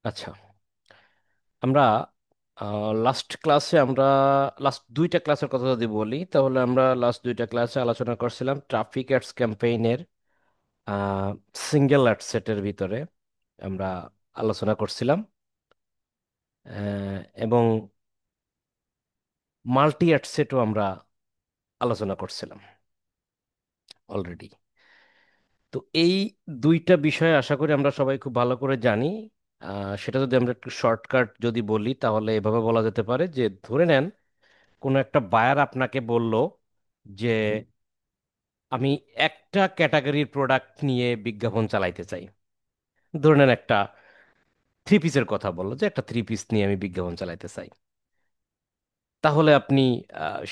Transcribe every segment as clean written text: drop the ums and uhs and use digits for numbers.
আচ্ছা, আমরা আমরা লাস্ট দুইটা ক্লাসের কথা যদি বলি, তাহলে আমরা লাস্ট দুইটা ক্লাসে আলোচনা করছিলাম ট্রাফিক অ্যাডস ক্যাম্পেইনের সিঙ্গেল অ্যাড সেটের ভিতরে আমরা আলোচনা করছিলাম, এবং মাল্টি অ্যাড সেটও আমরা আলোচনা করছিলাম অলরেডি। তো এই দুইটা বিষয় আশা করি আমরা সবাই খুব ভালো করে জানি। সেটা যদি আমরা একটু শর্টকাট যদি বলি, তাহলে এভাবে বলা যেতে পারে যে, ধরে নেন কোনো একটা বায়ার আপনাকে বলল যে আমি একটা ক্যাটাগরির প্রোডাক্ট নিয়ে বিজ্ঞাপন চালাইতে চাই। ধরে নেন একটা থ্রি পিসের কথা বললো, যে একটা থ্রি পিস নিয়ে আমি বিজ্ঞাপন চালাইতে চাই। তাহলে আপনি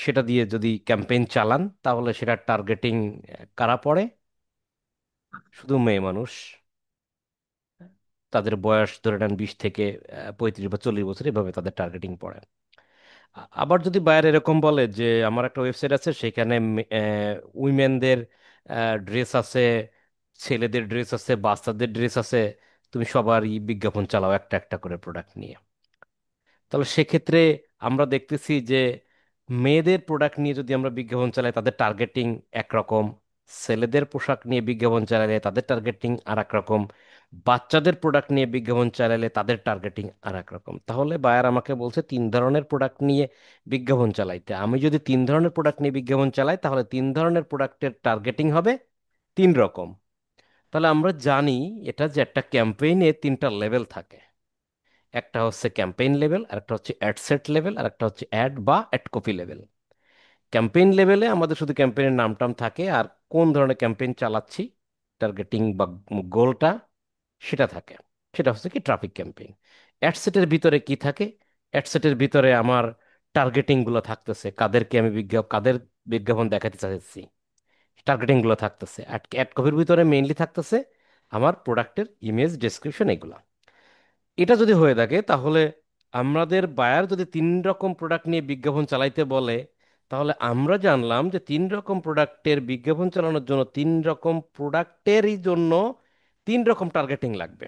সেটা দিয়ে যদি ক্যাম্পেইন চালান, তাহলে সেটা টার্গেটিং কারা পড়ে? শুধু মেয়ে মানুষ, তাদের বয়স ধরে নেন 20 থেকে 35 বা 40 বছর, এভাবে তাদের টার্গেটিং পড়ে। আবার যদি বায়ার এরকম বলে যে আমার একটা ওয়েবসাইট আছে, সেখানে উইমেনদের ড্রেস আছে, ছেলেদের ড্রেস আছে, বাচ্চাদের ড্রেস আছে, তুমি সবারই বিজ্ঞাপন চালাও একটা একটা করে প্রোডাক্ট নিয়ে। তাহলে সেক্ষেত্রে আমরা দেখতেছি যে মেয়েদের প্রোডাক্ট নিয়ে যদি আমরা বিজ্ঞাপন চালাই, তাদের টার্গেটিং একরকম; ছেলেদের পোশাক নিয়ে বিজ্ঞাপন চালালে তাদের টার্গেটিং আর এক রকম; বাচ্চাদের প্রোডাক্ট নিয়ে বিজ্ঞাপন চালালে তাদের টার্গেটিং আর এক রকম। তাহলে বায়ার আমাকে বলছে 3 ধরনের প্রোডাক্ট নিয়ে বিজ্ঞাপন চালাইতে। আমি যদি 3 ধরনের প্রোডাক্ট নিয়ে বিজ্ঞাপন চালাই, তাহলে 3 ধরনের প্রোডাক্টের টার্গেটিং হবে 3 রকম। তাহলে আমরা জানি এটা যে একটা ক্যাম্পেইনে 3টা লেভেল থাকে। একটা হচ্ছে ক্যাম্পেইন লেভেল, আরেকটা হচ্ছে অ্যাড সেট লেভেল, আর একটা হচ্ছে অ্যাড বা অ্যাড কপি লেভেল। ক্যাম্পেইন লেভেলে আমাদের শুধু ক্যাম্পেইনের নাম টাম থাকে, আর কোন ধরনের ক্যাম্পেইন চালাচ্ছি, টার্গেটিং বা গোলটা, সেটা থাকে। সেটা হচ্ছে কি ট্রাফিক ক্যাম্পেইন। অ্যাড সেটের ভিতরে কি থাকে? অ্যাড সেটের ভিতরে আমার টার্গেটিং গুলো থাকতেছে, কাদের বিজ্ঞাপন দেখাতে চাচ্ছি, টার্গেটিং গুলো থাকতেছে। অ্যাড অ্যাড কপির ভিতরে মেইনলি থাকতেছে আমার প্রোডাক্টের ইমেজ ডেসক্রিপশন, এগুলো। এটা যদি হয়ে থাকে, তাহলে আমাদের বায়ার যদি 3 রকম প্রোডাক্ট নিয়ে বিজ্ঞাপন চালাইতে বলে, তাহলে আমরা জানলাম যে 3 রকম প্রোডাক্টের বিজ্ঞাপন চালানোর জন্য 3 রকম প্রোডাক্টেরই জন্য 3 রকম টার্গেটিং লাগবে।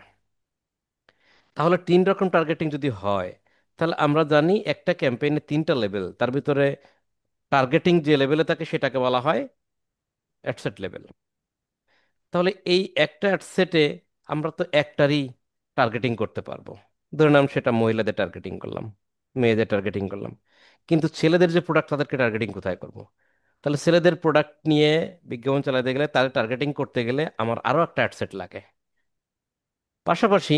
তাহলে 3 রকম টার্গেটিং যদি হয়, তাহলে আমরা জানি একটা ক্যাম্পেইনের 3টা লেভেল, তার ভিতরে টার্গেটিং যে লেভেলে থাকে সেটাকে বলা হয় অ্যাডসেট লেভেল। তাহলে এই একটা অ্যাডসেটে আমরা তো একটারই টার্গেটিং করতে পারবো। ধরে নাম সেটা মহিলাদের টার্গেটিং করলাম, মেয়েদের টার্গেটিং করলাম, কিন্তু ছেলেদের যে প্রোডাক্ট, তাদেরকে টার্গেটিং কোথায় করব? তাহলে ছেলেদের প্রোডাক্ট নিয়ে বিজ্ঞাপন চালাতে গেলে, তাদের টার্গেটিং করতে গেলে আমার আরো একটা অ্যাডসেট লাগে। পাশাপাশি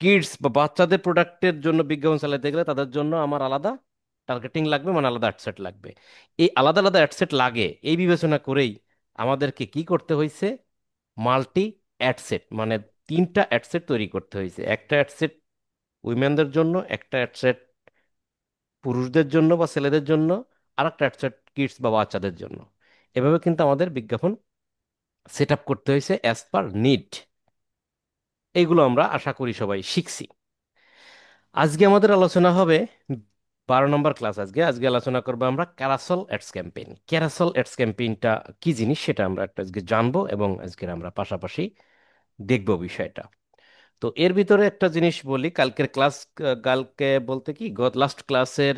কিডস বা বাচ্চাদের প্রোডাক্টের জন্য বিজ্ঞাপন চালাতে গেলে তাদের জন্য আমার আলাদা টার্গেটিং লাগবে, মানে আলাদা অ্যাডসেট লাগবে। এই আলাদা আলাদা অ্যাডসেট লাগে, এই বিবেচনা করেই আমাদেরকে কি করতে হয়েছে? মাল্টি অ্যাডসেট, মানে 3টা অ্যাডসেট তৈরি করতে হয়েছে। একটা অ্যাডসেট উইমেনদের জন্য, একটা অ্যাডসেট পুরুষদের জন্য বা ছেলেদের জন্য, আর একটা অ্যাডসেট কিডস বা বাচ্চাদের জন্য। এভাবে কিন্তু আমাদের বিজ্ঞাপন সেট আপ করতে হয়েছে অ্যাজ পার নিড। এইগুলো আমরা আশা করি সবাই শিখছি। আজকে আমাদের আলোচনা হবে 12 নম্বর ক্লাস। আজকে আজকে আলোচনা করবো আমরা carousel ads campaign. Carousel ads ক্যাম্পেইনটা কি জিনিস, সেটা আমরা একটা আজকে জানবো, এবং আজকে আমরা পাশাপাশি দেখবো বিষয়টা। তো এর ভিতরে একটা জিনিস বলি, কালকের ক্লাস, কালকে বলতে কি লাস্ট ক্লাসের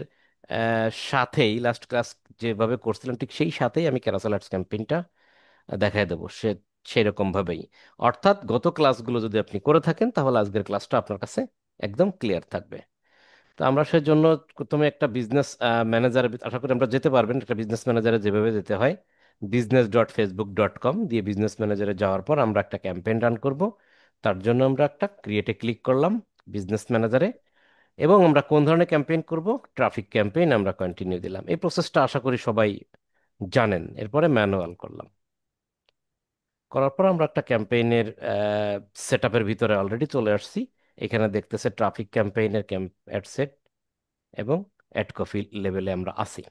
সাথেই, লাস্ট ক্লাস যেভাবে করছিলাম ঠিক সেই সাথেই আমি ক্যারাসল আর্টস ক্যাম্পেইনটা দেখাই দেবো সেই রকম ভাবেই। অর্থাৎ গত ক্লাসগুলো যদি আপনি করে থাকেন, তাহলে আজকের ক্লাসটা আপনার কাছে একদম ক্লিয়ার থাকবে। তো আমরা সেজন্য প্রথমে একটা বিজনেস ম্যানেজার, আশা করি আমরা যেতে পারবেন, একটা বিজনেস ম্যানেজারে যেভাবে যেতে হয়, business.facebook.com দিয়ে বিজনেস ম্যানেজারে যাওয়ার পর আমরা একটা ক্যাম্পেইন রান করব। তার জন্য আমরা একটা ক্রিয়েটে ক্লিক করলাম বিজনেস ম্যানেজারে, এবং আমরা কোন ধরনের ক্যাম্পেইন করব? ট্রাফিক ক্যাম্পেইন আমরা কন্টিনিউ দিলাম। এই প্রসেসটা আশা করি সবাই জানেন। এরপরে ম্যানুয়াল করলাম, করার পর আমরা একটা ক্যাম্পেইনের সেট আপের ভিতরে অলরেডি চলে আসছি। এখানে দেখতেছে ট্রাফিক ক্যাম্পেইনের অ্যাড সেট এবং অ্যাড কপি লেভেলে আমরা আছি।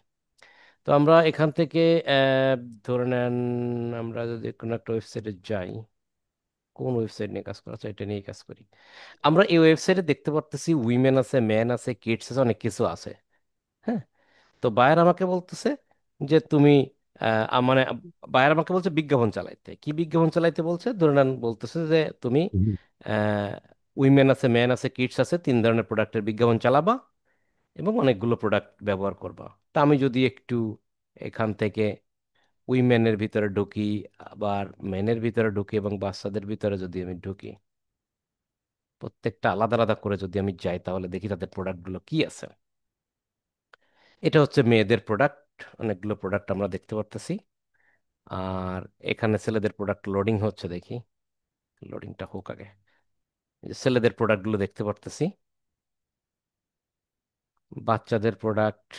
তো আমরা এখান থেকে আহ, ধরে নেন, আমরা যদি কোনো একটা ওয়েবসাইটে যাই, কোন ওয়েবসাইট নিয়ে কাজ করা আছে, এটা নিয়ে কাজ করি। আমরা এই ওয়েবসাইটে দেখতে পারতেছি উইমেন আছে, ম্যান আছে, কিডস আছে, অনেক কিছু আছে। হ্যাঁ। তো বায়ার আমাকে বলতেছে যে তুমি মানে বায়ার আমাকে বলছে বিজ্ঞাপন চালাইতে। কি বিজ্ঞাপন চালাইতে বলছে? ধরে নেন বলতেছে যে তুমি উইমেন আছে, ম্যান আছে, কিডস আছে, 3 ধরনের প্রোডাক্টের বিজ্ঞাপন চালাবা এবং অনেকগুলো প্রোডাক্ট ব্যবহার করবা। তা আমি যদি একটু এখান থেকে উইমেনের ভিতরে ঢুকি, আবার মেনের ভিতরে ঢুকি এবং বাচ্চাদের ভিতরে যদি আমি ঢুকি, প্রত্যেকটা আলাদা আলাদা করে যদি আমি যাই, তাহলে দেখি তাদের প্রোডাক্টগুলো কি আছে। এটা হচ্ছে মেয়েদের প্রোডাক্ট, অনেকগুলো প্রোডাক্ট আমরা দেখতে পারতেছি। আর এখানে ছেলেদের প্রোডাক্ট লোডিং হচ্ছে, দেখি লোডিংটা হোক আগে। এই যে ছেলেদের প্রোডাক্টগুলো দেখতে পারতেছি, বাচ্চাদের প্রোডাক্ট,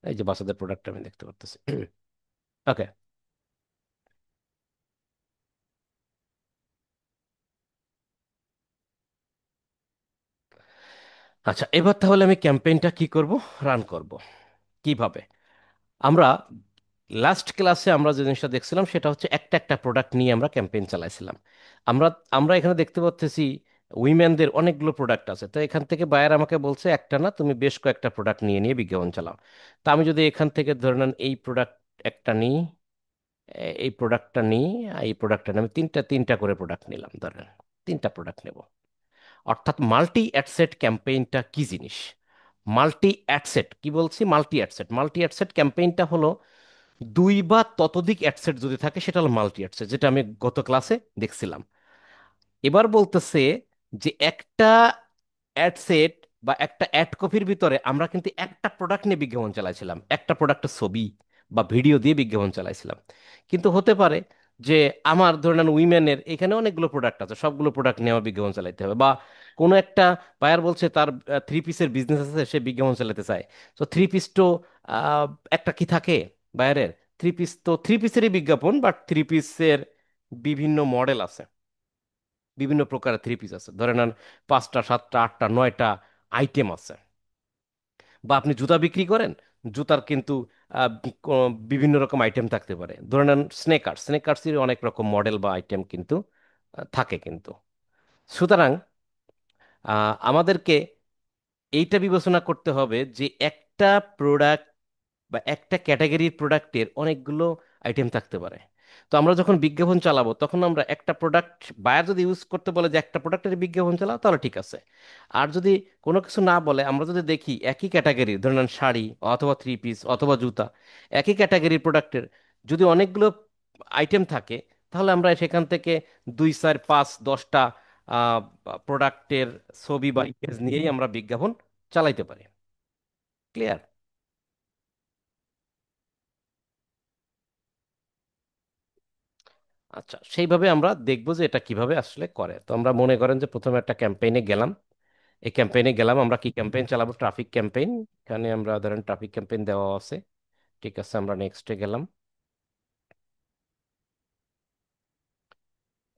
এই যে বাচ্চাদের প্রোডাক্ট আমি দেখতে পারতেছি। ওকে। আচ্ছা, এবার তাহলে আমি ক্যাম্পেইনটা কি করব, রান করব কিভাবে। আমরা লাস্ট ক্লাসে আমরা যে জিনিসটা দেখছিলাম সেটা হচ্ছে একটা একটা প্রোডাক্ট নিয়ে আমরা ক্যাম্পেইন চালাইছিলাম। আমরা আমরা এখানে দেখতে পাচ্ছি উইমেনদের অনেকগুলো প্রোডাক্ট আছে, তো এখান থেকে বায়ার আমাকে বলছে একটা না, তুমি বেশ কয়েকটা প্রোডাক্ট নিয়ে নিয়ে বিজ্ঞাপন চালাও। তা আমি যদি এখান থেকে ধরে নেন এই প্রোডাক্ট একটা নিই, এই প্রোডাক্টটা নিই, এই প্রোডাক্টটা নিই, আমি তিনটা তিনটা করে প্রোডাক্ট নিলাম, ধরেন 3টা প্রোডাক্ট নেব। অর্থাৎ মাল্টি অ্যাডসেট ক্যাম্পেইনটা কি জিনিস। মাল্টি অ্যাডসেট কি বলছি, মাল্টি অ্যাডসেট, মাল্টি অ্যাডসেট ক্যাম্পেইনটা হলো 2 বা ততোধিক অ্যাডসেট যদি থাকে সেটা হলো মাল্টি অ্যাডসেট, যেটা আমি গত ক্লাসে দেখছিলাম। এবার বলতেছে যে একটা অ্যাডসেট বা একটা অ্যাড কপির ভিতরে আমরা কিন্তু একটা প্রোডাক্ট নিয়ে বিজ্ঞাপন চালাইছিলাম, একটা প্রোডাক্টের ছবি বা ভিডিও দিয়ে বিজ্ঞাপন চালাইছিলাম। কিন্তু হতে পারে যে আমার ধরে নেন উইমেনের এখানে অনেকগুলো প্রোডাক্ট আছে, সবগুলো প্রোডাক্ট নিয়ে আমার বিজ্ঞাপন চালাইতে হবে, বা কোনো একটা বায়ার বলছে তার 3 পিসের বিজনেস আছে, সে বিজ্ঞাপন চালাতে চায়। তো 3 পিস তো আহ, একটা কি থাকে বায়ারের, 3 পিস তো 3 পিসেরই বিজ্ঞাপন, বাট 3 পিসের বিভিন্ন মডেল আছে, বিভিন্ন প্রকারের 3 পিস আছে, ধরে নেন 5টা 7টা 8টা 9টা আইটেম আছে। বা আপনি জুতা বিক্রি করেন, জুতার কিন্তু বিভিন্ন রকম আইটেম থাকতে পারে, ধরে নেন স্নেকার্সের অনেক রকম মডেল বা আইটেম কিন্তু থাকে কিন্তু। সুতরাং আমাদেরকে এইটা বিবেচনা করতে হবে যে একটা প্রোডাক্ট বা একটা ক্যাটাগরির প্রোডাক্টের অনেকগুলো আইটেম থাকতে পারে। তো আমরা যখন বিজ্ঞাপন চালাবো তখন আমরা একটা প্রোডাক্ট, বায়ার যদি ইউজ করতে বলে যে একটা প্রোডাক্টের বিজ্ঞাপন চালাও, তাহলে ঠিক আছে। আর যদি কোনো কিছু না বলে, আমরা যদি দেখি একই ক্যাটাগরির, ধরে নেন শাড়ি অথবা 3 পিস অথবা জুতা, একই ক্যাটাগরির প্রোডাক্টের যদি অনেকগুলো আইটেম থাকে, তাহলে আমরা সেখান থেকে 2 4 5 10টা প্রোডাক্টের ছবি বা ইমেজ নিয়েই আমরা বিজ্ঞাপন চালাইতে পারি। ক্লিয়ার? আচ্ছা, সেইভাবে আমরা দেখবো যে এটা কিভাবে আসলে করে। তো আমরা মনে করেন যে প্রথমে একটা ক্যাম্পেইনে গেলাম, এই ক্যাম্পেইনে গেলাম, আমরা কি ক্যাম্পেইন চালাবো, ট্রাফিক ক্যাম্পেইন। এখানে আমরা ধরেন ট্রাফিক ক্যাম্পেইন দেওয়া আছে, ঠিক আছে, আমরা নেক্সটে গেলাম।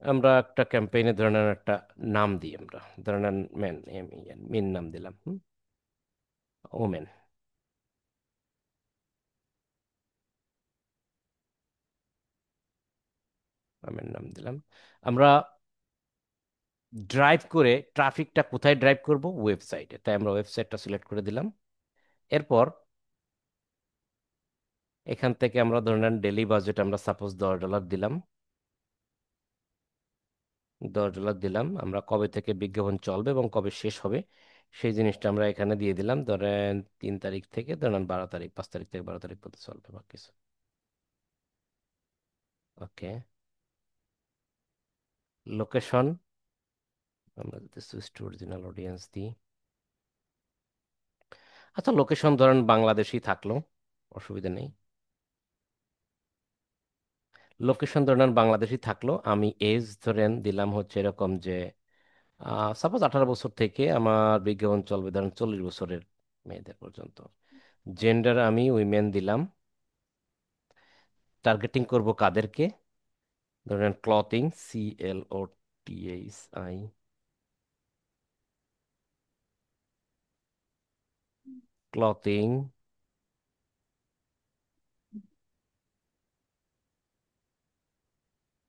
আমরা একটা ক্যাম্পেইনে ধরে নেন একটা নাম দিই, আমরা ধরে নেন মেন, মেন নাম দিলাম, ওমেন, ওমেন নাম দিলাম। আমরা ড্রাইভ করে ট্রাফিকটা কোথায় ড্রাইভ করব, ওয়েবসাইটে, তাই আমরা ওয়েবসাইটটা সিলেক্ট করে দিলাম। এরপর এখান থেকে আমরা ধরে নেন ডেলি বাজেট আমরা সাপোজ $10 দিলাম, $10 দিলাম। আমরা কবে থেকে বিজ্ঞাপন চলবে এবং কবে শেষ হবে সেই জিনিসটা আমরা এখানে দিয়ে দিলাম, ধরেন 3 তারিখ থেকে ধরেন 12 তারিখ, 5 তারিখ থেকে 12 তারিখ পর্যন্ত চলবে বা কিছু। ওকে। লোকেশন আমরা যদি সুইচ টু অরিজিনাল অডিয়েন্স দিই, আচ্ছা লোকেশন ধরেন বাংলাদেশই থাকলো, অসুবিধা নেই। লোকেশন ধরেন বাংলাদেশই থাকলো, আমি এজ ধরেন দিলাম হচ্ছে এরকম যে সাপোজ 18 বছর থেকে আমার বিজ্ঞাপন চলবে ধরেন 40 বছরের মেয়েদের পর্যন্ত। জেন্ডার আমি উইমেন দিলাম। টার্গেটিং করব কাদেরকে, ধরেন clothing, CLOTHI, clothing,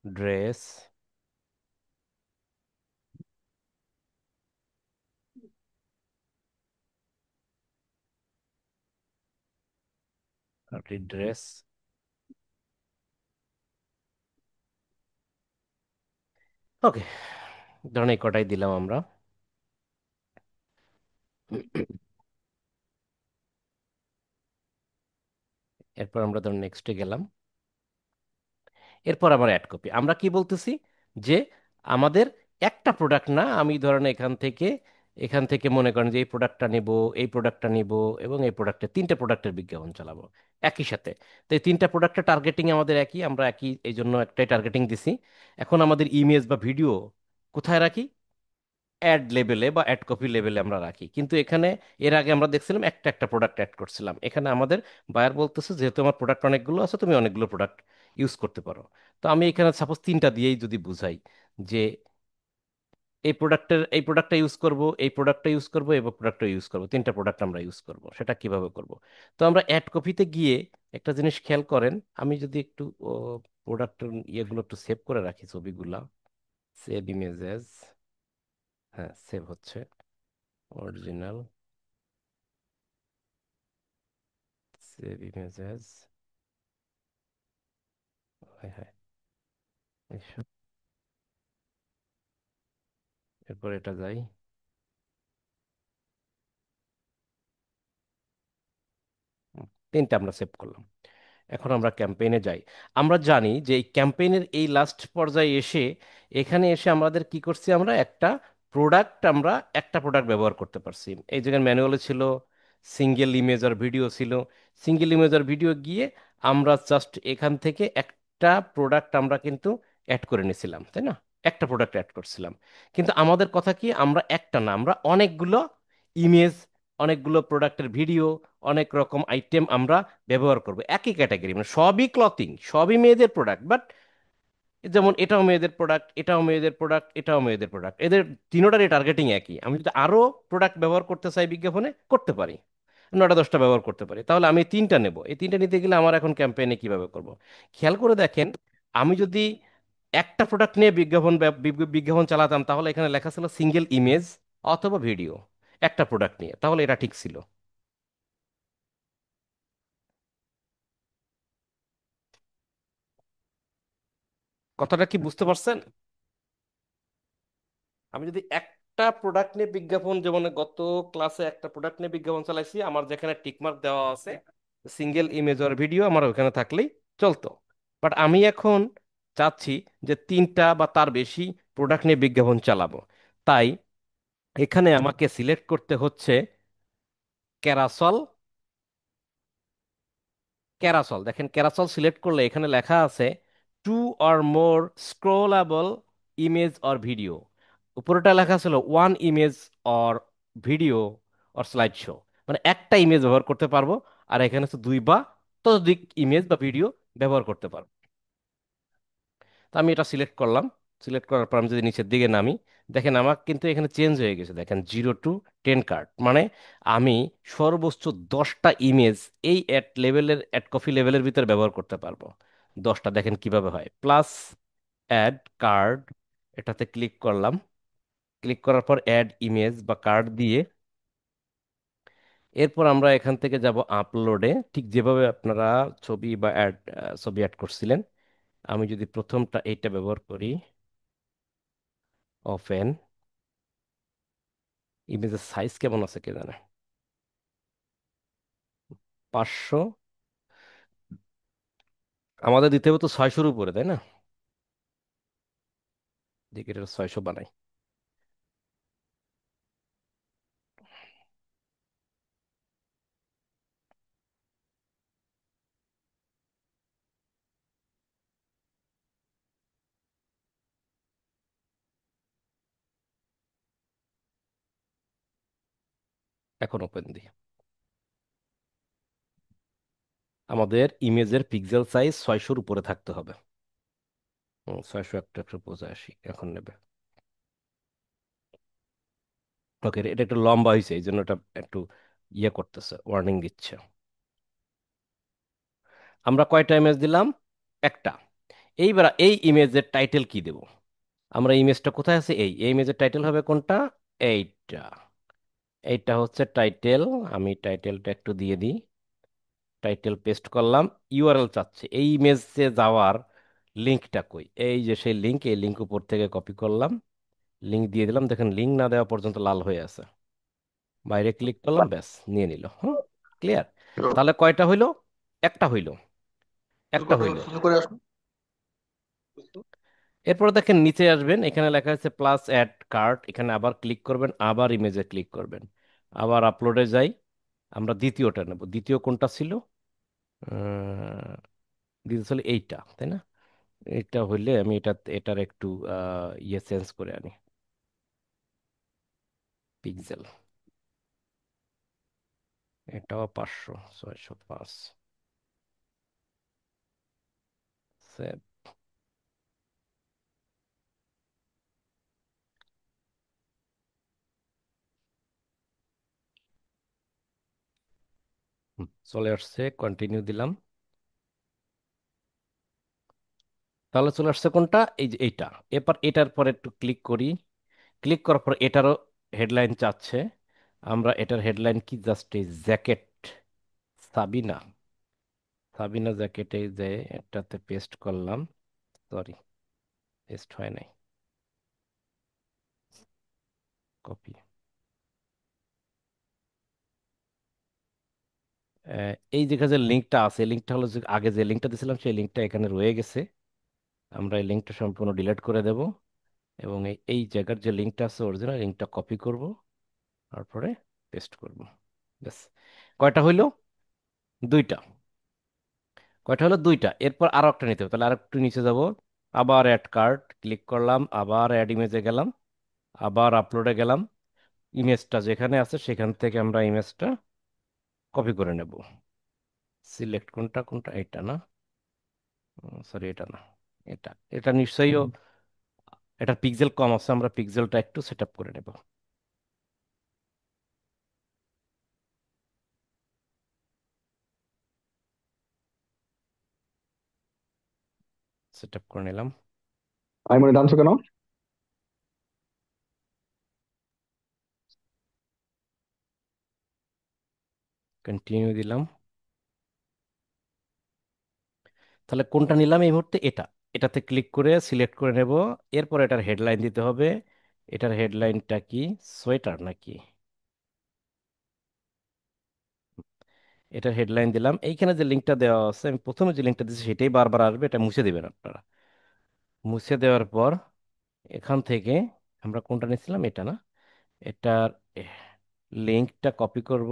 dress, party dress. Okay, ধরেন এই কটাই দিলাম আমরা। এরপর আমরা ধর নেক্সটে গেলাম। এরপর আমার অ্যাড কপি, আমরা কি বলতেছি যে আমাদের একটা প্রোডাক্ট না, আমি ধরেন এখান থেকে মনে করেন যে এই প্রোডাক্টটা নিব, এই প্রোডাক্টটা নিব, এবং এই প্রোডাক্টের তিনটে প্রোডাক্টের বিজ্ঞাপন চালাবো একই সাথে। তো এই তিনটা প্রোডাক্টের টার্গেটিং আমাদের একই, আমরা একই, এই জন্য একটাই টার্গেটিং দিছি। এখন আমাদের ইমেজ বা ভিডিও কোথায় রাখি? অ্যাড লেভেলে বা অ্যাড কপি লেভেলে আমরা রাখি। কিন্তু এখানে এর আগে আমরা দেখছিলাম একটা একটা প্রোডাক্ট অ্যাড করছিলাম, এখানে আমাদের বায়ার বলতেছে যেহেতু আমার প্রোডাক্ট অনেকগুলো আছে, তুমি অনেকগুলো প্রোডাক্ট ইউজ করতে পারো। তো আমি এখানে সাপোজ তিনটা দিয়েই যদি বুঝাই যে এই প্রোডাক্টটা ইউজ করব, এই প্রোডাক্টটা ইউজ করব, এই প্রোডাক্টটা ইউজ করব, তিনটা প্রোডাক্ট আমরা ইউজ করব, সেটা কিভাবে করব? তো আমরা অ্যাড কপিতে গিয়ে একটা জিনিস খেয়াল করেন, আমি যদি একটু প্রোডাক্টের ইয়েগুলো একটু সেভ করে রাখি, ছবিগুলা, সেভ ইমেজেস, হ্যাঁ সেভ হচ্ছে, অরিজিনাল, সেভ ইমেজেস, হ্যাঁ হ্যাঁ, এইসব। এরপর এটা যাই, তিনটা আমরা সেভ করলাম। এখন আমরা ক্যাম্পেইনে যাই। আমরা জানি যে এই ক্যাম্পেইনের এই লাস্ট পর্যায়ে এসে, এখানে এসে আমাদের কি করছি, আমরা একটা প্রোডাক্ট ব্যবহার করতে পারছি। এই জায়গায় ম্যানুয়ালে ছিল সিঙ্গেল ইমেজ আর ভিডিও ছিল, সিঙ্গেল ইমেজ আর ভিডিও গিয়ে আমরা জাস্ট এখান থেকে একটা প্রোডাক্ট আমরা কিন্তু অ্যাড করে নিয়েছিলাম, তাই না? একটা প্রোডাক্ট অ্যাড করছিলাম। কিন্তু আমাদের কথা কি, আমরা একটা না, আমরা অনেকগুলো ইমেজ, অনেকগুলো প্রোডাক্টের ভিডিও, অনেক রকম আইটেম আমরা ব্যবহার করবো একই ক্যাটাগরি, মানে সবই ক্লথিং, সবই মেয়েদের প্রোডাক্ট, বাট যেমন এটাও মেয়েদের প্রোডাক্ট, এটাও মেয়েদের প্রোডাক্ট, এটাও মেয়েদের প্রোডাক্ট, এদের তিনোটারই টার্গেটিং একই। আমি যদি আরো প্রোডাক্ট ব্যবহার করতে চাই বিজ্ঞাপনে, করতে পারি, 9টা 10টা ব্যবহার করতে পারি। তাহলে আমি তিনটা নেব, এই তিনটা নিতে গেলে আমার এখন ক্যাম্পেইনে কিভাবে করব? খেয়াল করে দেখেন, আমি যদি একটা প্রোডাক্ট নিয়ে বিজ্ঞাপন চালাতাম, তাহলে এখানে লেখা ছিল সিঙ্গেল ইমেজ অথবা ভিডিও, একটা প্রোডাক্ট নিয়ে, তাহলে এটা ঠিক ছিল। কথাটা কি বুঝতে পারছেন? আমি যদি একটা প্রোডাক্ট নিয়ে বিজ্ঞাপন, যেমন গত ক্লাসে একটা প্রোডাক্ট নিয়ে বিজ্ঞাপন চালাইছি, আমার যেখানে টিকমার্ক দেওয়া আছে সিঙ্গেল ইমেজ আর ভিডিও, আমার ওখানে থাকলেই চলতো। বাট আমি এখন চাচ্ছি যে তিনটা বা তার বেশি প্রোডাক্ট নিয়ে বিজ্ঞাপন চালাবো। তাই এখানে আমাকে সিলেক্ট করতে হচ্ছে ক্যারাসল। ক্যারাসল, দেখেন ক্যারাসল সিলেক্ট করলে এখানে লেখা আছে two or more scrollable image or video. উপরেটা লেখা ছিল one image or video or slide show, মানে একটা ইমেজ ব্যবহার করতে পারবো, আর এখানে হচ্ছে দুই বা ততোধিক ইমেজ বা ভিডিও ব্যবহার করতে পারবো। তো আমি এটা সিলেক্ট করলাম। সিলেক্ট করার পর আমি যদি নিচের দিকে নামি, দেখেন আমার কিন্তু এখানে চেঞ্জ হয়ে গেছে, দেখেন 0 to 10 কার্ড, মানে আমি সর্বোচ্চ 10টা ইমেজ এই অ্যাড কপি লেভেলের ভিতরে ব্যবহার করতে পারবো। 10টা, দেখেন কিভাবে হয়, প্লাস অ্যাড কার্ড, এটাতে ক্লিক করলাম। ক্লিক করার পর অ্যাড ইমেজ বা কার্ড দিয়ে, এরপর আমরা এখান থেকে যাব আপলোডে, ঠিক যেভাবে আপনারা ছবি বা ছবি অ্যাড করছিলেন। আমি যদি প্রথমটা এইটা ব্যবহার করি, ওপেন, ইমেজের সাইজ কেমন আছে কে জানে, 500, আমাদের দিতে হবে তো 600-র উপরে, তাই না? দেখি এটা 600 বানাই। এখন ওপেন দিই। আমাদের ইমেজের পিক্সেল সাইজ 600-র উপরে থাকতে হবে। 600, একটা 85 এখন নেবে। ওকে, এটা একটু লম্বা হয়েছে, এই জন্য এটা একটু ইয়ে করতেছে, ওয়ার্নিং দিচ্ছে। আমরা কয়টা ইমেজ দিলাম? একটা। এইবার এই ইমেজের টাইটেল কি দেব? আমরা ইমেজটা কোথায় আছে, এই ইমেজের টাইটেল হবে কোনটা? এইটা। এইটা হচ্ছে টাইটেল। আমি টাইটেলটা একটু দিয়ে দিই, টাইটেল পেস্ট করলাম। ইউআরএল চাচ্ছে, এই ইমেজে যাওয়ার লিঙ্কটা কই? এই যে সেই লিঙ্ক, এই লিঙ্ক উপর থেকে কপি করলাম, লিঙ্ক দিয়ে দিলাম, দেখেন লিঙ্ক না দেওয়া পর্যন্ত লাল হয়ে আছে। বাইরে ক্লিক করলাম, ব্যাস নিয়ে নিল। হুম, ক্লিয়ার। তাহলে কয়টা হইলো? একটা হইলো, একটা হইলো। শুরু করে আসুন। এরপর দেখেন নিচে আসবেন, এখানে লেখা আছে প্লাস অ্যাড কার্ট, এখানে আবার ক্লিক করবেন, আবার ইমেজে ক্লিক করবেন, আবার আপলোডে যাই। আমরা দ্বিতীয়টা নেব। দ্বিতীয় কোনটা ছিল? আহ, দ্বিতীয় ছিল এইটা, তাই না? এটা হইলে আমি এটার একটু ইয়ে চেঞ্জ করে আনি, পিক্সেল। এটাও 500 605। সেভ। চলে আসছে, কন্টিনিউ দিলাম। তাহলে চলে আসছে কোনটা? এই যে এইটা। এরপর এটার পর একটু ক্লিক করি। ক্লিক করার পর এটারও হেডলাইন চাচ্ছে। আমরা এটার হেডলাইন কি, জাস্ট এই জ্যাকেট, সাবিনা, সাবিনা জ্যাকেটে যে এটাতে পেস্ট করলাম। সরি, পেস্ট হয় নাই, কপি। এই যে যে লিঙ্কটা আছে, লিঙ্কটা হলো যে আগে যে লিঙ্কটা দিয়েছিলাম সেই লিঙ্কটা এখানে রয়ে গেছে। আমরা এই লিঙ্কটা সম্পূর্ণ ডিলিট করে দেব, এবং এই জায়গার যে লিঙ্কটা আছে অরিজিনাল লিঙ্কটা কপি করব, তারপরে পেস্ট করব। ব্যাস। কয়টা হইলো? দুইটা। কয়টা হলো? দুইটা। এরপর আরো একটা নিতে হবে, তাহলে আর একটু নিচে যাব। আবার অ্যাড কার্ড ক্লিক করলাম, আবার অ্যাড ইমেজে গেলাম, আবার আপলোডে গেলাম। ইমেজটা যেখানে আছে সেখান থেকে আমরা ইমেজটা কপি করে নেব। সিলেক্ট কোনটা, কোনটা এটা না, সরি এটা না, এটা। এটা নিশ্চয়ই এটার পিক্সেল কম আছে, আমরা পিক্সেলটা একটু সেট আপ করে নেব। সেট আপ করে নিলাম। আমি মনে টানছো কেন? কন্টিনিউ দিলাম। তাহলে কোনটা নিলাম এই মুহূর্তে? এটা। এটাতে ক্লিক করে সিলেক্ট করে নেব। এরপর এটার হেডলাইন দিতে হবে। এটার হেডলাইনটা কি? সোয়েটার নাকি? এটার হেডলাইন দিলাম। এইখানে যে লিঙ্কটা দেওয়া আছে, আমি প্রথমে যে লিঙ্কটা দিচ্ছি সেটাই বারবার আসবে, এটা মুছে দিবেন আপনারা। মুছে দেওয়ার পর এখান থেকে আমরা কোনটা নিয়েছিলাম, এটা না, এটার লিঙ্কটা কপি করব,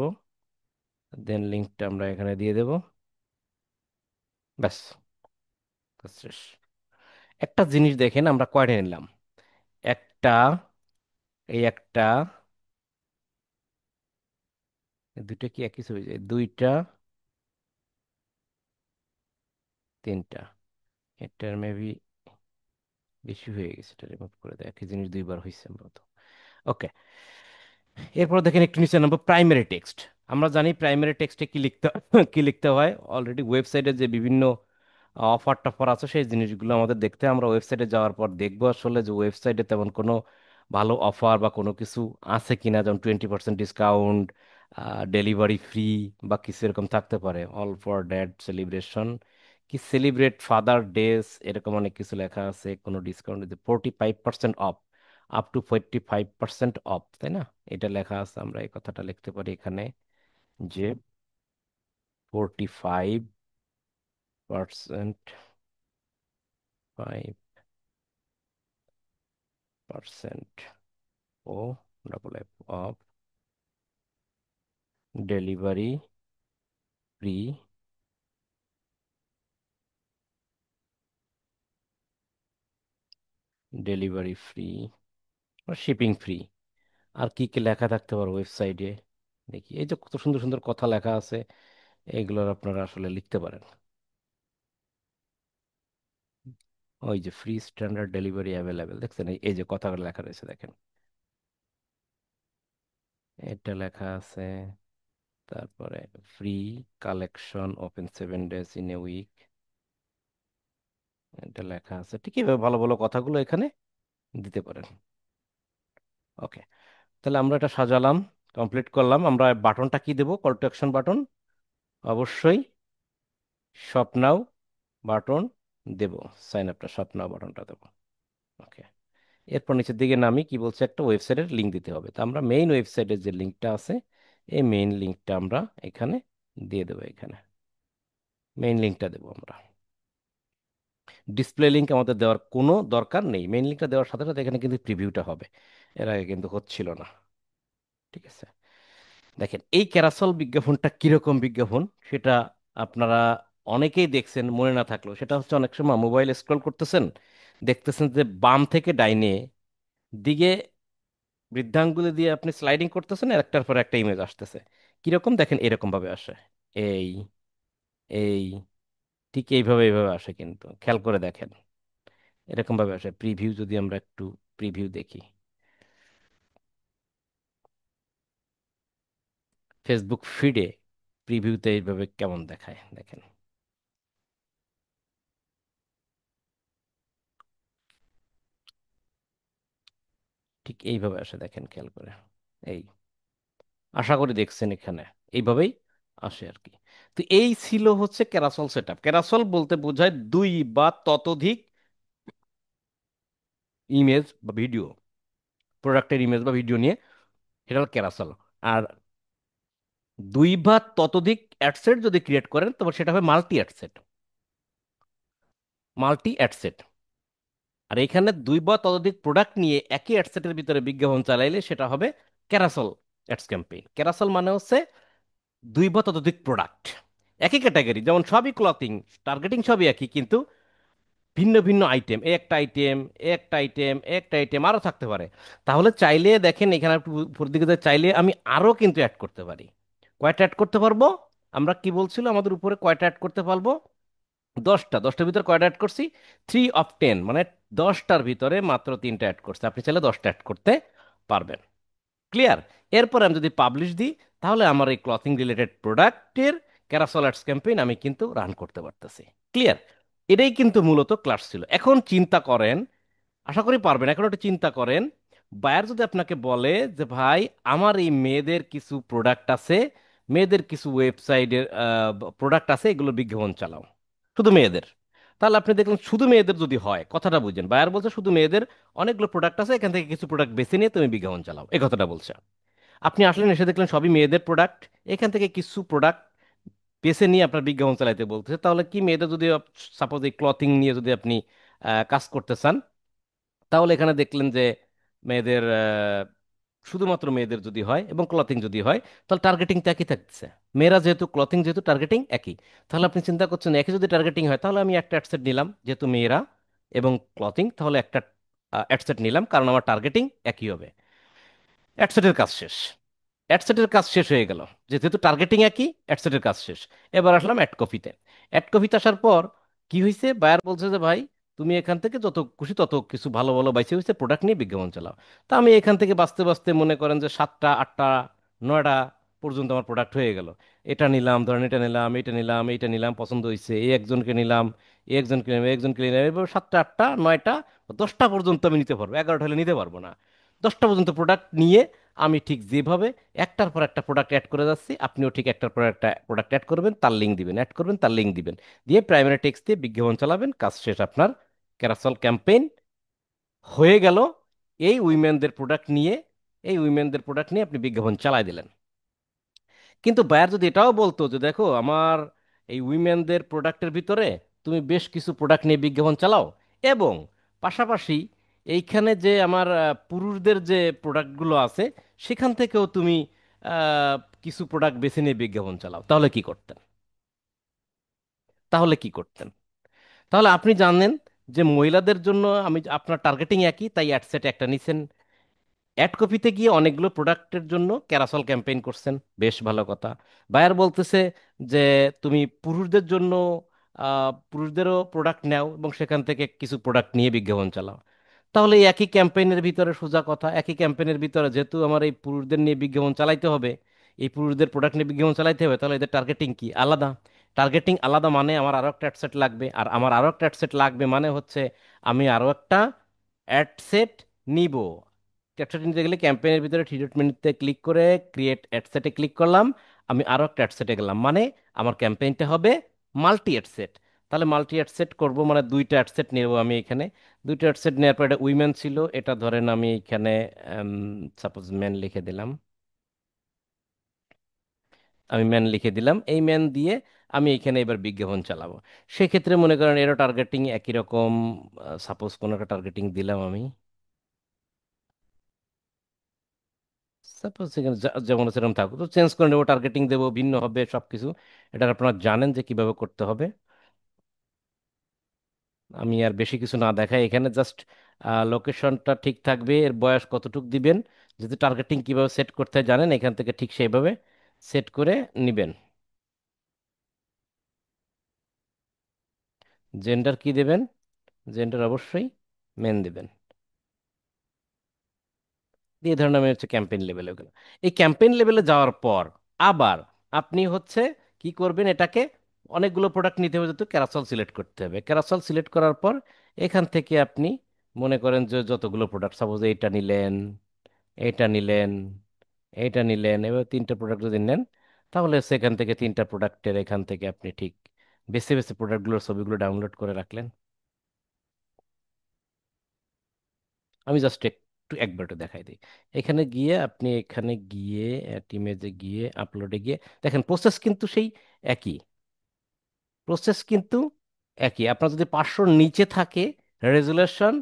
দেন লিঙ্কটা আমরা এখানে দিয়ে দেব। ব্যাস, কাজ শেষ। একটা জিনিস দেখেন, আমরা কয়টা নিলাম? একটা, এই একটা, দুইটা কি একই ছবি যায়? দুইটা, তিনটা। এটার মেবি বেশি হয়ে গেছে, এটা রিমুভ করে দেয়, একই জিনিস দুইবার হয়েছে মূলত। ওকে। এরপর দেখেন একটু নিচে নামবো, প্রাইমারি টেক্সট। আমরা জানি প্রাইমারি টেক্সটে কি লিখতে কি লিখতে হয়। অলরেডি ওয়েবসাইটে যে বিভিন্ন অফার টফার আছে সেই জিনিসগুলো আমাদের দেখতে হয়। আমরা ওয়েবসাইটে যাওয়ার পর দেখবো আসলে যে ওয়েবসাইটে তেমন কোনো ভালো অফার বা কোনো কিছু আছে কিনা, যেমন 20% ডিসকাউন্ট, ডেলিভারি ফ্রি, বা কিছু এরকম থাকতে পারে। অল ফর ড্যাড সেলিব্রেশন, কি সেলিব্রেট ফাদার ডেজ, এরকম অনেক কিছু লেখা আছে। কোনো discount, 45% of, up to 45% of, তাই না? এটা লেখা আছে। আমরা এই কথাটা লিখতে পারি এখানে, যে 45%, 5% ও double F off, delivery free, delivery free, shipping free. আর কি কি লেখা থাকতে পারে ওয়েবসাইটে দেখি। এই যে কত সুন্দর সুন্দর কথা লেখা আছে, এইগুলোর আপনারা আসলে লিখতে পারেন। ওই যে ফ্রি স্ট্যান্ডার্ড ডেলিভারি অ্যাভেলেবেল, দেখছেন? এই যে কথাগুলো লেখা রয়েছে দেখেন, এটা লেখা আছে। তারপরে free collection open 7 days in a week, এটা লেখা আছে। ঠিক এভাবে ভালো ভালো কথাগুলো এখানে দিতে পারেন। ওকে। তাহলে আমরা এটা সাজালাম, কমপ্লিট করলাম। আমরা বাটনটা কি দেবো? কল টু অ্যাকশন বাটন, অবশ্যই শপ নাও বাটন দেব। সাইন আপটা শপ নাও বাটনটা দেবো। ওকে। এরপর নিচের দিকে নামি কি বলছে, একটা ওয়েবসাইটের লিঙ্ক দিতে হবে। তো আমরা মেইন ওয়েবসাইটের যে লিঙ্কটা আছে, এই মেইন লিঙ্কটা আমরা এখানে দিয়ে দেবো। এখানে মেইন লিঙ্কটা দেবো আমরা। ডিসপ্লে লিঙ্ক আমাদের দেওয়ার কোনো দরকার নেই, মেইন লিঙ্কটা দেওয়ার সাথে সাথে এখানে কিন্তু প্রিভিউটা হবে। এর আগে কিন্তু হচ্ছিল না। ঠিক আছে, দেখেন এই ক্যারাসল বিজ্ঞাপনটা কিরকম বিজ্ঞাপন সেটা আপনারা অনেকেই দেখছেন, মনে না থাকলেও সেটা হচ্ছে অনেক সময় মোবাইল স্ক্রল করতেছেন, দেখতেছেন যে বাম থেকে ডাইনে দিকে বৃদ্ধাঙ্গুলি দিয়ে আপনি স্লাইডিং করতেছেন, আর একটার পর একটা ইমেজ আসতেছে। কিরকম দেখেন, এরকম ভাবে আসে। এই এই ঠিক এইভাবে এইভাবে আসে, কিন্তু খেয়াল করে দেখেন এরকম ভাবে আসে। প্রিভিউ যদি আমরা একটু প্রিভিউ দেখি, ফেসবুক ফিডে প্রিভিউতে এইভাবে কেমন দেখায় দেখেন। ঠিক এইভাবে আসে দেখেন, খেয়াল করে। এই আশা করি দেখছেন এখানে এইভাবেই আসে আর কি। তো এই ছিল হচ্ছে ক্যারাসল সেটআপ। ক্যারাসল বলতে বোঝায় দুই বা ততোধিক ইমেজ বা ভিডিও, প্রোডাক্টের ইমেজ বা ভিডিও নিয়ে, এটা হলো ক্যারাসল। আর দুই বা ততোধিক অ্যাডসেট যদি ক্রিয়েট করেন তবে সেটা হবে মাল্টি অ্যাডসেট। Multi ad set. আর এখানে দুই বা ততোধিক প্রোডাক্ট নিয়ে একই অ্যাডসেটের ভিতরে বিজ্ঞাপন চালাইলে সেটা হবে ক্যারাসল অ্যাডস ক্যাম্পেইন। ক্যারাসল মানে হচ্ছে দুই বা ততোধিক প্রোডাক্ট, একই ক্যাটাগরি, যেমন সবই ক্লথিং, টার্গেটিং সবই একই, কিন্তু ভিন্ন ভিন্ন আইটেম, এ একটা আইটেম, এ একটা আইটেম, এ একটা আইটেম আরও থাকতে পারে। তাহলে চাইলে দেখেন এখানে একটু উপর দিকে চাইলে আমি আরও কিন্তু অ্যাড করতে পারি। কয়টা অ্যাড করতে পারবো? আমরা কি বলছিল আমাদের উপরে কয়টা অ্যাড করতে পারবো? 10টা। 10টার ভিতরে কয়টা অ্যাড করছি? 3 of 10, মানে 10টার ভিতরে মাত্র 3টা অ্যাড করছে। আপনি চাইলে 10টা অ্যাড করতে পারবেন। ক্লিয়ার? এরপর আমি যদি পাবলিশ দিই, তাহলে আমার এই ক্লথিং রিলেটেড প্রোডাক্টের ক্যারাসল অ্যাডস ক্যাম্পেইন আমি কিন্তু রান করতে পারতেছি। ক্লিয়ার? এটাই কিন্তু মূলত ক্লাস ছিল। এখন চিন্তা করেন, আশা করি পারবেন, এখন একটু চিন্তা করেন, বায়ার যদি আপনাকে বলে যে ভাই আমার এই মেয়েদের কিছু প্রোডাক্ট আছে, মেয়েদের কিছু ওয়েবসাইটের প্রোডাক্ট আছে, এগুলো বিজ্ঞাপন চালাও, শুধু মেয়েদের। তাহলে আপনি দেখলেন শুধু মেয়েদের যদি হয়, কথাটা বুঝেন, বায়ার বলছে শুধু মেয়েদের অনেকগুলো প্রোডাক্ট আছে, এখান থেকে কিছু প্রোডাক্ট বেছে নিয়ে তুমি বিজ্ঞাপন চালাও, এই কথাটা বলছে। আপনি আসলেন, এসে দেখলেন সবই মেয়েদের প্রোডাক্ট, এখান থেকে কিছু প্রোডাক্ট বেছে নিয়ে আপনার বিজ্ঞাপন চালাইতে বলতেছে। তাহলে কি মেয়েদের যদি সাপোজ এই ক্লথিং নিয়ে যদি আপনি কাজ করতে চান, তাহলে এখানে দেখলেন যে মেয়েদের শুধুমাত্র মেয়েদের যদি হয় এবং ক্লথিং যদি হয়, তাহলে টার্গেটিং তো একই থাকছে। মেয়েরা যেহেতু, ক্লথিং যেহেতু, টার্গেটিং একই। তাহলে আপনি চিন্তা করছেন একই যদি টার্গেটিং হয়, তাহলে আমি একটা অ্যাডসেট নিলাম, যেহেতু মেয়েরা এবং ক্লথিং, তাহলে একটা অ্যাডসেট নিলাম, কারণ আমার টার্গেটিং একই হবে। অ্যাডসেটের কাজ শেষ। অ্যাডসেটের কাজ শেষ হয়ে গেল, যেহেতু টার্গেটিং একই, অ্যাডসেটের কাজ শেষ। এবার আসলাম অ্যাড কপিতে। অ্যাড কপিতে আসার পর কি হয়েছে, বায়ার বলছে যে ভাই তুমি এখান থেকে যত খুশি তত কিছু ভালো ভালো বাইসে হয়েছে প্রোডাক্ট নিয়ে বিজ্ঞাপন চালাও। তা আমি এখান থেকে বাঁচতে বাঁচতে মনে করেন যে 7টা 8টা 9টা পর্যন্ত আমার প্রোডাক্ট হয়ে গেল। এটা নিলাম, ধরেন এটা নিলাম, এটা নিলাম, এইটা নিলাম, পছন্দ হয়েছে, এই একজনকে নিলাম, এই একজনকে নিলাম, এই একজনকে নিলাম, এবার 7টা 8টা 9টা 10টা পর্যন্ত আমি নিতে পারবো, 11টা হলে নিতে পারবো না। 10টা পর্যন্ত প্রোডাক্ট নিয়ে আমি ঠিক যেভাবে একটার পর একটা প্রোডাক্ট অ্যাড করে যাচ্ছি, আপনিও ঠিক একটার পর একটা প্রোডাক্ট অ্যাড করবেন, তার লিঙ্ক দিবেন, অ্যাড করবেন, তার লিঙ্ক দিবেন, দিয়ে প্রাইমারি টেক্সট দিয়ে বিজ্ঞাপন চালাবেন, কাজ শেষ আপনার। ক্যারাসল ক্যাম্পেইন হয়ে গেল। এই উইমেনদের প্রোডাক্ট নিয়ে, এই উইমেনদের প্রোডাক্ট নিয়ে আপনি বিজ্ঞাপন চালাই দিলেন। কিন্তু বায়ার যদি এটাও বলতো যে দেখো আমার এই উইমেনদের প্রোডাক্টের ভিতরে তুমি বেশ কিছু প্রোডাক্ট নিয়ে বিজ্ঞাপন চালাও, এবং পাশাপাশি এইখানে যে আমার পুরুষদের যে প্রোডাক্টগুলো আছে সেখান থেকেও তুমি আহ, কিছু প্রোডাক্ট বেছে নিয়ে বিজ্ঞাপন চালাও, তাহলে কি করতেন? তাহলে কি করতেন? তাহলে আপনি জানেন যে মহিলাদের জন্য আমি, আপনার টার্গেটিং একই, তাই অ্যাডসেট একটা নিছেন। অ্যাড কপিতে গিয়ে অনেকগুলো প্রোডাক্টের জন্য ক্যারাসল ক্যাম্পেইন করছেন, বেশ ভালো কথা। বায়ার বলতেছে যে তুমি পুরুষদের জন্য পুরুষদেরও প্রোডাক্ট নাও এবং সেখান থেকে কিছু প্রোডাক্ট নিয়ে বিজ্ঞাপন চালাও। তাহলে এই একই ক্যাম্পেইনের ভিতরে, সোজা কথা, একই ক্যাম্পেইনের ভিতরে যেহেতু আমার এই পুরুষদের নিয়ে বিজ্ঞাপন চালাইতে হবে, এই পুরুষদের প্রোডাক্ট নিয়ে বিজ্ঞাপন চালাইতে হবে, তাহলে এদের টার্গেটিং কি আলাদা। টার্গেটিং আলাদা মানে আমার আরও একটা অ্যাডসেট লাগবে, আর আমার আরও একটা অ্যাডসেট লাগবে মানে হচ্ছে আমি আরও একটা অ্যাডসেট নিব। অ্যাডসেট নিতে গেলে ক্যাম্পেইনের ভিতরে ট্রিটমেন্টে ক্লিক করে ক্রিয়েট অ্যাডসেটে ক্লিক করলাম, আমি আরও একটা অ্যাডসেটে গেলাম, মানে আমার ক্যাম্পেইনটা হবে মাল্টি অ্যাডসেট। তাহলে মাল্টি অ্যাড সেট করবো, মানে দুইটা অ্যাড সেট নেবো আমি এখানে। দুইটা অ্যাড সেট নেওয়ার পর এটা উইমেন ছিল, এটা ধরেন আমি এখানে সাপোজ মেন লিখে দিলাম। আমি ম্যান লিখে দিলাম, এই ম্যান দিয়ে আমি এখানে এবার বিজ্ঞাপন চালাবো। সেক্ষেত্রে মনে করেন এরও টার্গেটিং একই রকম। সাপোজ কোনো একটা টার্গেটিং দিলাম আমি, সাপোজ এখানে যেমন আছে সেরকম থাকুক, তো চেঞ্জ করে নেবো, টার্গেটিং দেবো, ভিন্ন হবে সবকিছু। এটা আপনারা জানেন যে কিভাবে করতে হবে। আমি আর বেশি কিছু না দেখাই এখানে, জাস্ট লোকেশনটা ঠিক থাকবে, এর বয়স কতটুক দিবেন, যদি টার্গেটিং কিভাবে সেট করতে হয় জানেন, এখান থেকে ঠিক সেইভাবে সেট করে নিবেন। জেন্ডার কি দেবেন? জেন্ডার অবশ্যই মেন দিবেন। দিয়ে ধরেন আমি হচ্ছে ক্যাম্পেইন লেভেলে গেলাম। এই ক্যাম্পেইন লেভেলে যাওয়ার পর আবার আপনি হচ্ছে কি করবেন, এটাকে অনেকগুলো প্রোডাক্ট নিতে হবে, যেহেতু ক্যারাসল সিলেক্ট করতে হবে। ক্যারাসল সিলেক্ট করার পর এখান থেকে আপনি মনে করেন যে যতগুলো প্রোডাক্ট, সাপোজ এইটা নিলেন, এইটা নিলেন, এইটা নিলেন, এবার তিনটা প্রোডাক্ট যদি নেন, তাহলে সেখান থেকে তিনটা প্রোডাক্টের এখান থেকে আপনি ঠিক বেছে বেছে প্রোডাক্টগুলোর ছবিগুলো ডাউনলোড করে রাখলেন। আমি জাস্ট একটু একবার একটু দেখাই দিই। এখানে গিয়ে আপনি এখানে গিয়ে ইমেজে গিয়ে আপলোডে গিয়ে দেখেন, প্রসেস কিন্তু সেই একই। প্রসেস কিন্তু একই। আপনার যদি 500-র নিচে থাকে রেজুলেশন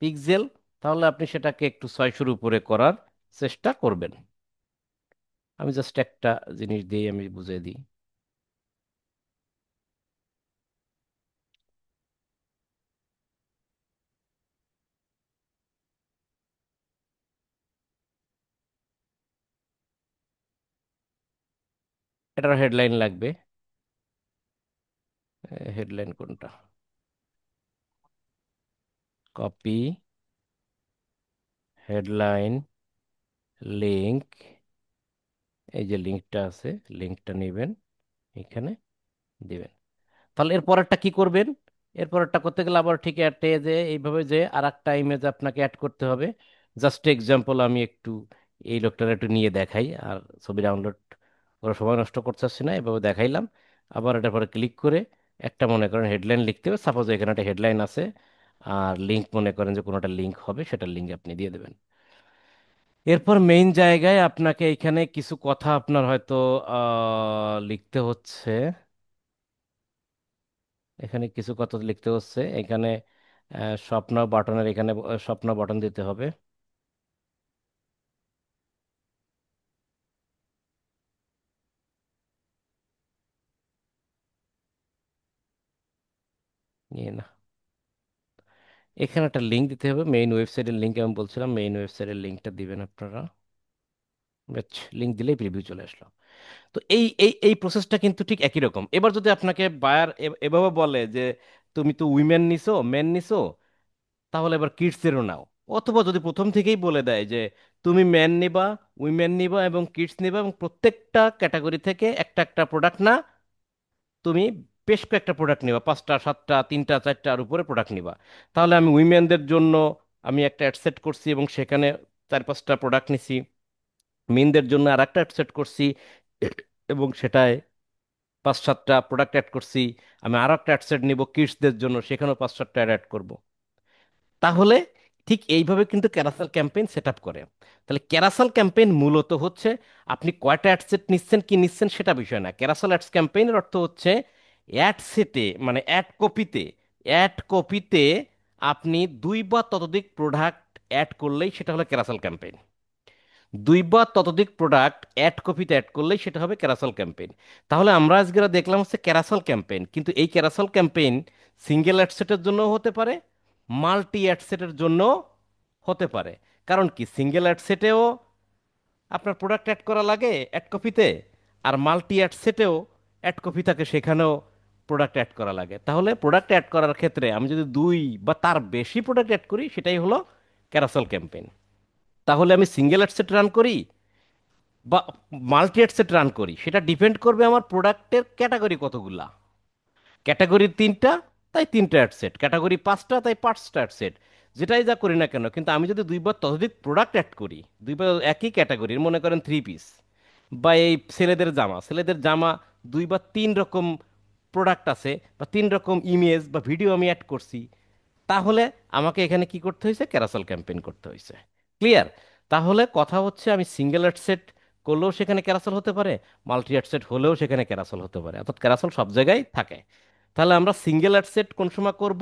পিক্সেল, তাহলে আপনি সেটাকে একটু 600-র উপরে করার চেষ্টা করবেন। আমি জাস্ট একটা জিনিস দিয়ে আমি বুঝিয়ে দিই। এটার হেডলাইন লাগবে। হেডলাইন কোনটা? Copy, headline, link. এই যে লিঙ্কটা আছে, লিঙ্কটা নেবেন, এখানে দিবেন। তাহলে এর পরেরটা কি করবেন? এর পরেরটা করতে গেলে আবার ঠিক অ্যাডে যে এইভাবে যে আর একটা ইমেজ আপনাকে অ্যাড করতে হবে। জাস্ট এক্সাম্পল আমি একটু এই লোকটার একটু নিয়ে দেখাই, আর ছবি ডাউনলোড করার সময় নষ্ট করতে চাচ্ছি না, এভাবে দেখাইলাম। আবার এটার পরে ক্লিক করে একটা মনে করেন হেডলাইন লিখতে হবে, সাপোজ এখানে একটা হেডলাইন আছে, আর লিঙ্ক মনে করেন যে কোনো একটা লিঙ্ক হবে, সেটার লিঙ্ক আপনি দিয়ে দেবেন। এরপর মেইন জায়গায় আপনাকে এখানে কিছু কথা আপনার হয়তো লিখতে হচ্ছে। এখানে কিছু কথা লিখতে হচ্ছে এখানে। স্বপ্ন বাটনের এখানে স্বপ্ন বাটন দিতে হবে। নিয়ে না, এখানে একটা লিঙ্ক দিতে হবে, মেইন ওয়েবসাইটের লিঙ্ক আমি বলছিলাম, মেইন ওয়েবসাইটের লিঙ্কটা দিবেন আপনারা। লিঙ্ক দিলেই প্রিভিউ চলে আসলো। তো এই এই এই প্রসেসটা কিন্তু ঠিক একই রকম। এবার যদি আপনাকে বায়ার এভাবে বলে যে তুমি তো উইমেন নিছো, মেন নিছো, তাহলে এবার কিডসেরও নাও। অথবা যদি প্রথম থেকেই বলে দেয় যে তুমি ম্যান নিবা, উইমেন নিবা এবং কিডস নিবা, এবং প্রত্যেকটা ক্যাটাগরি থেকে একটা একটা প্রোডাক্ট না, তুমি বেশ কয়েকটা প্রোডাক্ট নিবা, 5টা 7টা 3টা 4টার উপরে প্রোডাক্ট নিবা। তাহলে আমি উইমেনদের জন্য আমি একটা অ্যাড সেট করছি এবং সেখানে 4-5টা প্রোডাক্ট নিছি। মেনদের জন্য আর একটা অ্যাড সেট করছি এবং সেটায় 5-7টা প্রোডাক্ট অ্যাড করছি। আমি আর একটা অ্যাড সেট নিব কিডসদের জন্য, সেখানেও 5-7টা অ্যাড করব। তাহলে ঠিক এইভাবে কিন্তু ক্যারাসেল ক্যাম্পেইন সেট আপ করে। তাহলে ক্যারাসেল ক্যাম্পেইন মূলত হচ্ছে আপনি কয়টা অ্যাডসেট নিচ্ছেন কি নিচ্ছেন সেটা বিষয় না। ক্যারাসেল অ্যাডস ক্যাম্পেইনের অর্থ হচ্ছে অ্যাড সেটে, মানে অ্যাড কপিতে আপনি 2 বা ততোধিক প্রোডাক্ট অ্যাড করলেই সেটা হলো ক্যারাসেল ক্যাম্পেইন। 2 বা ততোধিক প্রোডাক্ট কপিতে অ্যাড করলেই সেটা হবে ক্যারাসেল ক্যাম্পেইন। তাহলে আমরা আজকে দেখলাম হচ্ছে ক্যারাসেল ক্যাম্পেইন, কিন্তু এই ক্যারাসেল ক্যাম্পেইন সিঙ্গেল অ্যাডসেটের জন্য হতে পারে, মাল্টি অ্যাডসেটের জন্য হতে পারে। কারণ কি, সিঙ্গেল অ্যাডসেটেও আপনার প্রোডাক্ট অ্যাড করা লাগে কপিতে, আর মাল্টি অ্যাডসেটেও কপি থাকে, সেখানেও প্রোডাক্ট অ্যাড করা লাগে। তাহলে প্রোডাক্ট অ্যাড করার ক্ষেত্রে আমি যদি 2 বা তার বেশি প্রোডাক্ট অ্যাড করি, সেটাই হলো ক্যারাসেল ক্যাম্পেইন। তাহলে আমি সিঙ্গেল অ্যাডসেট রান করি বা মাল্টি সেট রান করি, সেটা ডিপেন্ড করবে আমার প্রোডাক্টের ক্যাটাগরি কতগুলা। ক্যাটাগরি 3টা, তাই 3টা সেট, ক্যাটাগরি 5টা, তাই 5টা সেট। যেটাই যা করি না কেন, কিন্তু আমি যদি 2 বা ততোধিক প্রোডাক্ট অ্যাড করি, 2 বা একই ক্যাটাগরির, মনে করেন 3 পিস, বা এই ছেলেদের জামা, 2 বা 3 রকম প্রোডাক্ট আছে বা 3 রকম ইমেজ বা ভিডিও আমি অ্যাড করছি, তাহলে আমাকে এখানে কি করতে হয়েছে? ক্যারাসেল ক্যাম্পেইন করতে হয়েছে। ক্লিয়ার? তাহলে কথা হচ্ছে আমি সিঙ্গেল অ্যাড সেট করলেও সেখানে ক্যারাসেল হতে পারে, মাল্টি অ্যাড সেট হলেও সেখানে ক্যারাসেল হতে পারে, অর্থাৎ ক্যারাসেল সব জায়গায় থাকে। তাহলে আমরা সিঙ্গেল অ্যাড সেট কোন সময় করব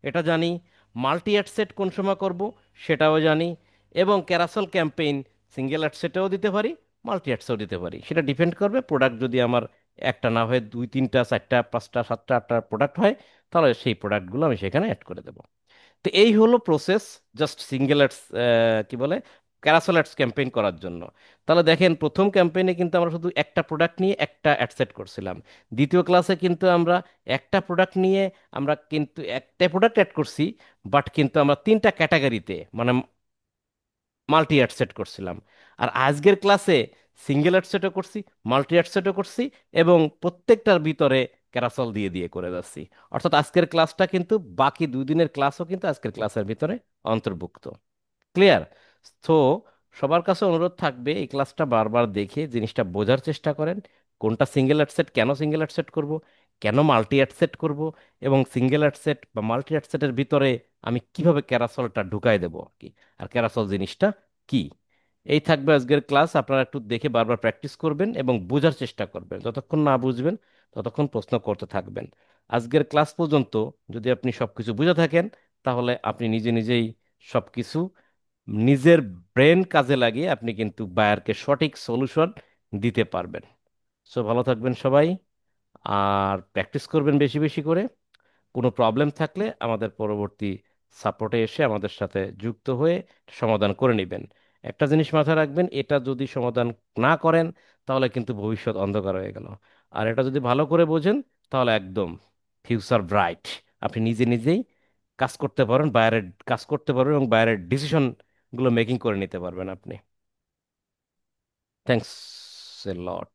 এটা জানি, মাল্টি অ্যাড সেট কোন সময় করব সেটাও জানি, এবং ক্যারাসেল ক্যাম্পেইন সিঙ্গেল অ্যাড সেটেও দিতে পারি, মাল্টি অ্যাডসেও দিতে পারি। সেটা ডিপেন্ড করবে প্রোডাক্ট যদি আমার একটা না হয়ে 2 3 4 5 6 7 8টা প্রোডাক্ট হয়, তাহলে সেই প্রোডাক্টগুলো আমি সেখানে অ্যাড করে দেবো। তো এই হলো প্রসেস জাস্ট সিঙ্গেল অ্যাডস, কি বলে, ক্যারাসেল অ্যাডস ক্যাম্পেইন করার জন্য। তাহলে দেখেন প্রথম ক্যাম্পেইনে কিন্তু আমরা শুধু একটা প্রোডাক্ট নিয়ে একটা অ্যাড সেট করছিলাম। দ্বিতীয় ক্লাসে কিন্তু আমরা একটা প্রোডাক্ট নিয়ে আমরা কিন্তু একটা প্রোডাক্ট অ্যাড করছি, বাট কিন্তু আমরা 3টা ক্যাটাগরিতে মানে মাল্টি অ্যাড সেট করছিলাম। আর আজকের ক্লাসে সিঙ্গেল অ্যাড সেটও করছি, মাল্টি অ্যাড সেটও করছি, এবং প্রত্যেকটার ভিতরে ক্যারাসল দিয়ে দিয়ে করে যাচ্ছি। অর্থাৎ আজকের ক্লাসটা কিন্তু বাকি 2 দিনের ক্লাসও কিন্তু আজকের ক্লাসের ভিতরে অন্তর্ভুক্ত। ক্লিয়ার? তো সবার কাছে অনুরোধ থাকবে এই ক্লাসটা বারবার দেখে জিনিসটা বোঝার চেষ্টা করেন। কোনটা সিঙ্গেল অ্যাডসেট, কেন সিঙ্গেল অ্যাডসেট করব, কেন মাল্টি অ্যাডসেট করব, এবং সিঙ্গেল অ্যাডসেট বা মাল্টি অ্যাডসেটের ভিতরে আমি কিভাবে ক্যারাসলটা ঢুকাই দেবো আর কি, আর ক্যারাসল জিনিসটা কি। এই থাকবে আজকের ক্লাস। আপনারা একটু দেখে বারবার প্র্যাকটিস করবেন এবং বোঝার চেষ্টা করবেন। যতক্ষণ না বুঝবেন ততক্ষণ প্রশ্ন করতে থাকবেন। আজকের ক্লাস পর্যন্ত যদি আপনি সবকিছু বুঝে থাকেন, তাহলে আপনি নিজে নিজেই সবকিছু নিজের ব্রেন কাজে লাগিয়ে আপনি কিন্তু বায়ারকে সঠিক সলিউশন দিতে পারবেন। সো ভালো থাকবেন সবাই, আর প্র্যাকটিস করবেন বেশি বেশি করে। কোনো প্রবলেম থাকলে আমাদের পরবর্তী সাপোর্টে এসে আমাদের সাথে যুক্ত হয়ে সমাধান করে নেবেন। একটা জিনিস মাথায় রাখবেন, এটা যদি সমাধান না করেন তাহলে কিন্তু ভবিষ্যৎ অন্ধকার হয়ে গেল। আর এটা যদি ভালো করে বোঝেন তাহলে একদম ফিউচার ব্রাইট। আপনি নিজে নিজেই কাজ করতে পারেন, বাইরের কাজ করতে পারবেন এবং বাইরের ডিসিশনগুলো মেকিং করে নিতে পারবেন আপনি। Thanks a lot.